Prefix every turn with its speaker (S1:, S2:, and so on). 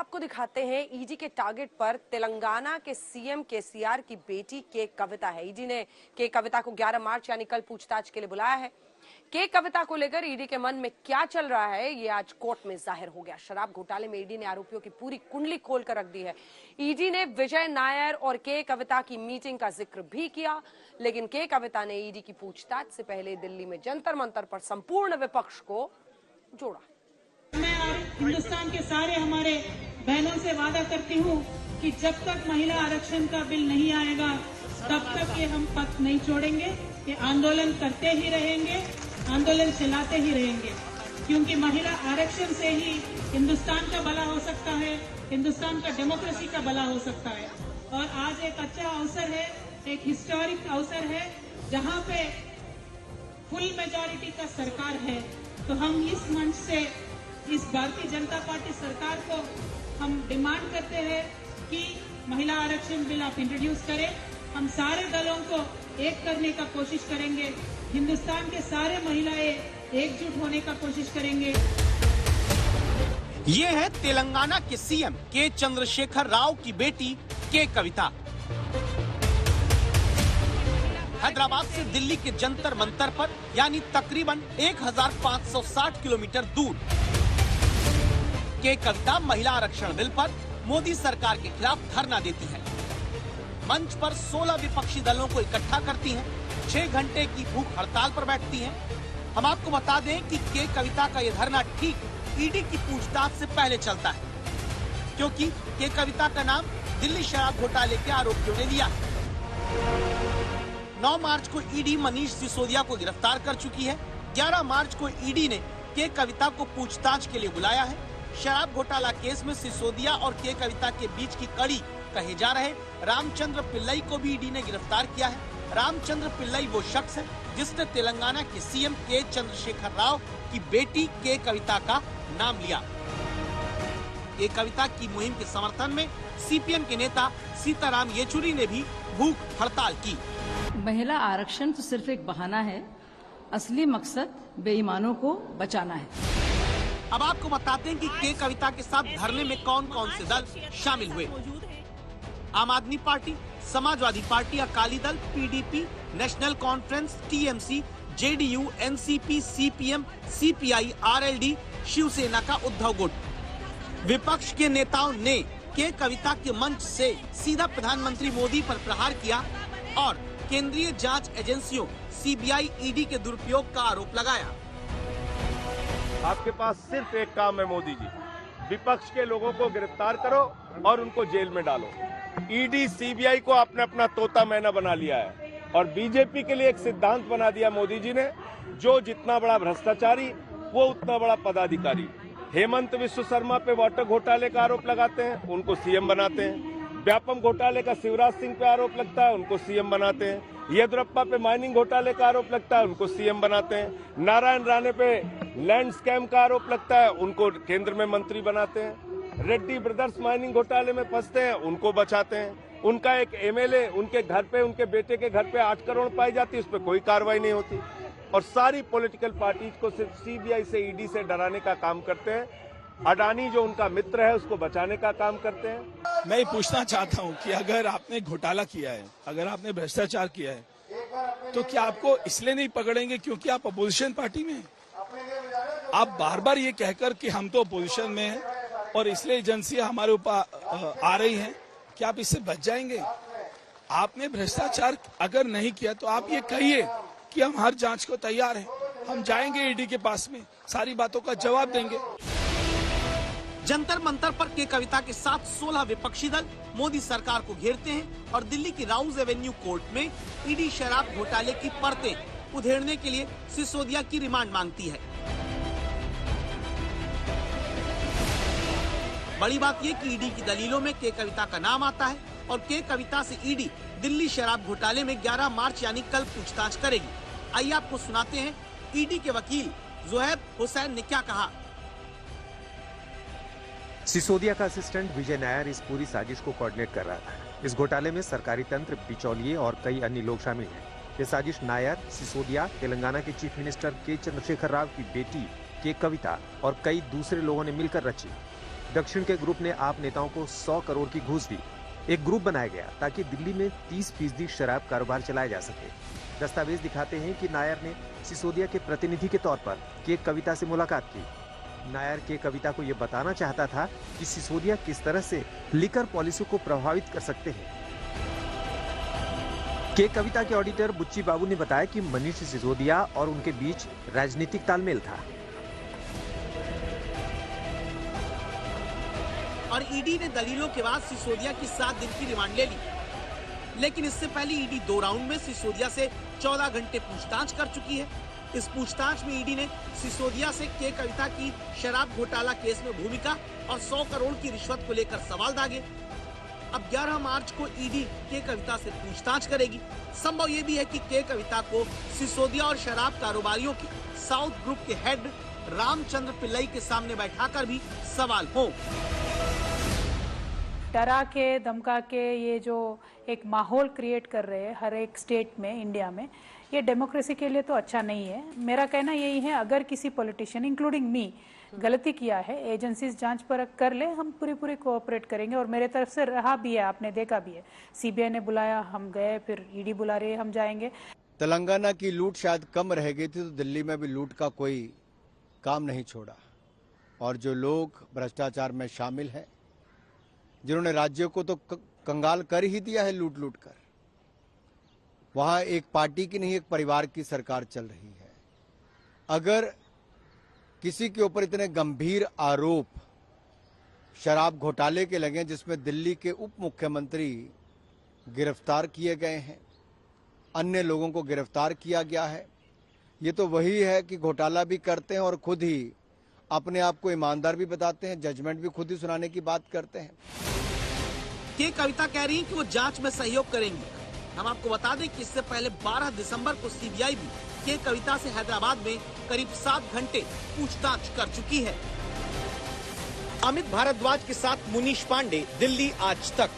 S1: आपको दिखाते हैं ईडी के टारगेट पर तेलंगाना के सीएम केसीआर की बेटी के कविता है। ईडी ने के कविता को 11 मार्च यानी कल पूछताछ के लिए बुलाया है। के कविता को लेकर ईडी के मन में क्या चल रहा है, ये आज कोर्ट में जाहिर हो गया। शराब घोटाले में ईडी ने आरोपियों की पूरी कुंडली खोलकर रख दी है। ईडी ने विजय नायर और के कविता की मीटिंग का जिक्र भी किया, लेकिन के कविता ने ईडी की पूछताछ से पहले दिल्ली में जंतर मंतर पर संपूर्ण विपक्ष को जोड़ा।
S2: मैं और हिंदुस्तान के सारे हमारे बहनों से वादा करती हूँ कि जब तक महिला आरक्षण का बिल नहीं आएगा तब तक ये हम पथ नहीं छोड़ेंगे। ये आंदोलन करते ही रहेंगे, आंदोलन चलाते ही रहेंगे, क्योंकि महिला आरक्षण से ही हिंदुस्तान का भला हो सकता है, हिंदुस्तान का डेमोक्रेसी का भला हो सकता है। और आज एक अच्छा अवसर है, एक हिस्टोरिक अवसर है, जहाँ पे फुल मेजॉरिटी का सरकार है। तो हम इस मंच से इस भारतीय जनता पार्टी सरकार को हम डिमांड करते हैं कि महिला आरक्षण बिल आप इंट्रोड्यूस करें। हम सारे दलों को एक करने का कोशिश करेंगे, हिंदुस्तान के सारे महिलाएं एकजुट होने का कोशिश करेंगे।
S3: ये है तेलंगाना के सीएम के चंद्रशेखर राव की बेटी के कविता। हैदराबाद से दिल्ली के जंतर मंतर पर यानी तकरीबन 1560 किलोमीटर दूर के कविता महिला आरक्षण बिल पर मोदी सरकार के खिलाफ धरना देती है। मंच पर 16 विपक्षी दलों को इकट्ठा करती हैं, 6 घंटे की भूख हड़ताल पर बैठती हैं। हम आपको बता दें कि के कविता का यह धरना ठीक ईडी की पूछताछ से पहले चलता है, क्योंकि के कविता का नाम दिल्ली शराब घोटाले के आरोपियों ने लिया। 9 मार्च को ईडी मनीष सिसोदिया को गिरफ्तार कर चुकी है। 11 मार्च को ईडी ने के कविता को पूछताछ के लिए बुलाया है। शराब घोटाला केस में सिसोदिया और के कविता के बीच की कड़ी कहे जा रहे रामचंद्र पिल्लई को भी ईडी ने गिरफ्तार किया है। रामचंद्र पिल्लई वो शख्स है जिसने तेलंगाना के सीएम के चंद्रशेखर राव की बेटी के कविता का नाम लिया। के कविता की मुहिम के समर्थन में सीपीएम के नेता सीताराम येचुरी ने भी भूख हड़ताल की।
S4: महिला आरक्षण तो सिर्फ एक बहाना है, असली मकसद बेईमानों को बचाना है।
S3: अब आपको बताते हैं कि के कविता के साथ धरने में कौन कौन से दल शामिल हुए। आम आदमी party, Samajwadi Party, Akali Dal, PDP, National Conference, TMC, JDU, NCP, CPM, CPI, RLD, Shiv Sena का उद्धव गुट। विपक्ष के नेताओं ने के कविता के मंच से सीधा प्रधानमंत्री मोदी पर प्रहार किया और केंद्रीय जांच एजेंसियों सीबीआई, ईडी के दुरुपयोग का आरोप लगाया।
S5: आपके पास सिर्फ एक काम है मोदी जी, विपक्ष के लोगों को गिरफ्तार करो और उनको जेल में डालो। ईडी, सीबीआई को आपने अपना तोता मैना बना लिया है और बीजेपी के लिए एक सिद्धांत बना दिया मोदी जी ने, जो जितना बड़ा भ्रष्टाचारी वो उतना बड़ा पदाधिकारी। हेमंत विश्व शर्मा पे वाटर घोटाले का आरोप लगाते हैं, उनको सीएम बनाते हैं। व्यापम घोटाले का शिवराज सिंह पे आरोप लगता है, उनको सीएम बनाते हैं। येदियुरप्पा पे माइनिंग घोटाले का आरोप लगता है, उनको सीएम बनाते हैं। नारायण राणे पे लैंड स्कैम का आरोप लगता है, उनको केंद्र में मंत्री बनाते हैं। रेड्डी ब्रदर्स माइनिंग घोटाले में फंसते हैं, उनको बचाते हैं। उनका एक एमएलए उनके घर पे, उनके बेटे के घर पे 8 करोड़ पाई जाती है, उस पर कोई कार्रवाई नहीं होती। और सारी पॉलिटिकल पार्टीज को सिर्फ सीबीआई से, ईडी से डराने का काम करते हैं। अडानी जो उनका मित्र है उसको बचाने का काम करते हैं।
S6: मैं ये पूछना चाहता हूं कि अगर आपने घोटाला किया है, अगर आपने भ्रष्टाचार किया है, तो क्या आपको इसलिए नहीं पकड़ेंगे क्योंकि आप अपोजिशन पार्टी में हैं? आप बार बार ये कहकर कि हम तो अपोजिशन में हैं और इसलिए एजेंसियां हमारे ऊपर आ रही हैं, क्या आप इससे बच जाएंगे? आपने भ्रष्टाचार अगर नहीं किया तो आप ये कहिए कि हम हर जांच को तैयार हैं, हम जाएंगे ईडी के पास में, सारी बातों का जवाब देंगे।
S3: जंतर मंतर पर के कविता के साथ 16 विपक्षी दल मोदी सरकार को घेरते हैं और दिल्ली की राउज एवेन्यू कोर्ट में ईडी शराब घोटाले की परतें उधेड़ने के लिए सिसोदिया की रिमांड मांगती है। बड़ी बात ये कि ईडी की दलीलों में के कविता का नाम आता है और के कविता से ईडी दिल्ली शराब घोटाले में 11 मार्च यानी कल पूछताछ करेगी। आइए आपको सुनाते हैं ईडी के वकील जोहेब हुसैन ने क्या कहा।
S7: सिसोदिया का असिस्टेंट विजय नायर इस पूरी साजिश को कोऑर्डिनेट कर रहा था। इस घोटाले में सरकारी तंत्र, बिचौलिए और कई अन्य लोग शामिल हैं। ये साजिश नायर, सिसोदिया, तेलंगाना के चीफ मिनिस्टर के चंद्रशेखर राव की बेटी के कविता और कई दूसरे लोगों ने मिलकर रची। दक्षिण के ग्रुप ने आप नेताओं को 100 करोड़ की घूस दी। एक ग्रुप बनाया गया ताकि दिल्ली में 30% शराब कारोबार चलाया जा सके। दस्तावेज दिखाते हैं कि नायर ने सिसोदिया के प्रतिनिधि के तौर पर के कविता से मुलाकात की। नायर के कविता को यह बताना चाहता था कि सिसोदिया किस तरह से लिकर पॉलिसी को प्रभावित कर सकते हैं। के कविता के ऑडिटर बुच्ची बाबू ने बताया कि मनीष सिसोदिया और उनके बीच राजनीतिक तालमेल था
S3: और ईडी ने दलीलों के बाद सिसोदिया की 7 दिन की रिमांड ले ली। लेकिन इससे पहले ईडी 2 राउंड में सिसोदिया से 14 घंटे पूछताछ कर चुकी है। इस पूछताछ में ईडी ने सिसोदिया से के कविता की शराब घोटाला केस में भूमिका और 100 करोड़ की रिश्वत को लेकर सवाल दागे। अब 11 मार्च को ईडी के कविता से पूछताछ करेगी। संभव ये भी है कि के कविता को सिसोदिया और शराब कारोबारियों के साउथ ग्रुप के हेड रामचंद्र पिल्लई के सामने बैठाकर भी सवाल हो।
S8: डरा के धमका के ये जो एक माहौल क्रिएट कर रहे हैं हर एक स्टेट में इंडिया में, ये डेमोक्रेसी के लिए तो अच्छा नहीं है। मेरा कहना यही है, अगर किसी पॉलिटिशियन इंक्लूडिंग मी गलती किया है, एजेंसीज जांच परख कर ले, हम पूरी कोऑपरेट करेंगे। और मेरे तरफ से रहा भी है, आपने देखा भी है, सीबीआई ने बुलाया, हम गए, फिर ईडी बुला रही है, हम जाएंगे।
S9: तेलंगाना की लूट शायद कम रह गई थी तो दिल्ली में भी लूट का कोई काम नहीं छोड़ा। और जो लोग भ्रष्टाचार में शामिल हैं, जिन्होंने राज्यों को तो कंगाल कर ही दिया है लूट लूट कर, वहां एक पार्टी की नहीं एक परिवार की सरकार चल रही है। अगर किसी के ऊपर इतने गंभीर आरोप शराब घोटाले के लगे जिसमें दिल्ली के उप मुख्यमंत्री गिरफ्तार किए गए हैं, अन्य लोगों को गिरफ्तार किया गया है, ये तो वही है कि घोटाला भी करते हैं और खुद ही अपने आप को ईमानदार भी बताते हैं, जजमेंट भी खुद ही सुनाने की बात करते हैं।
S3: के कविता कह रही है कि वो जांच में सहयोग करेंगी। हम आपको बता दें कि इससे पहले 12 दिसंबर को सीबीआई भी के कविता से हैदराबाद में करीब 7 घंटे पूछताछ कर चुकी है। अमित भारद्वाज के साथ मुनीश पांडे, दिल्ली आज तक।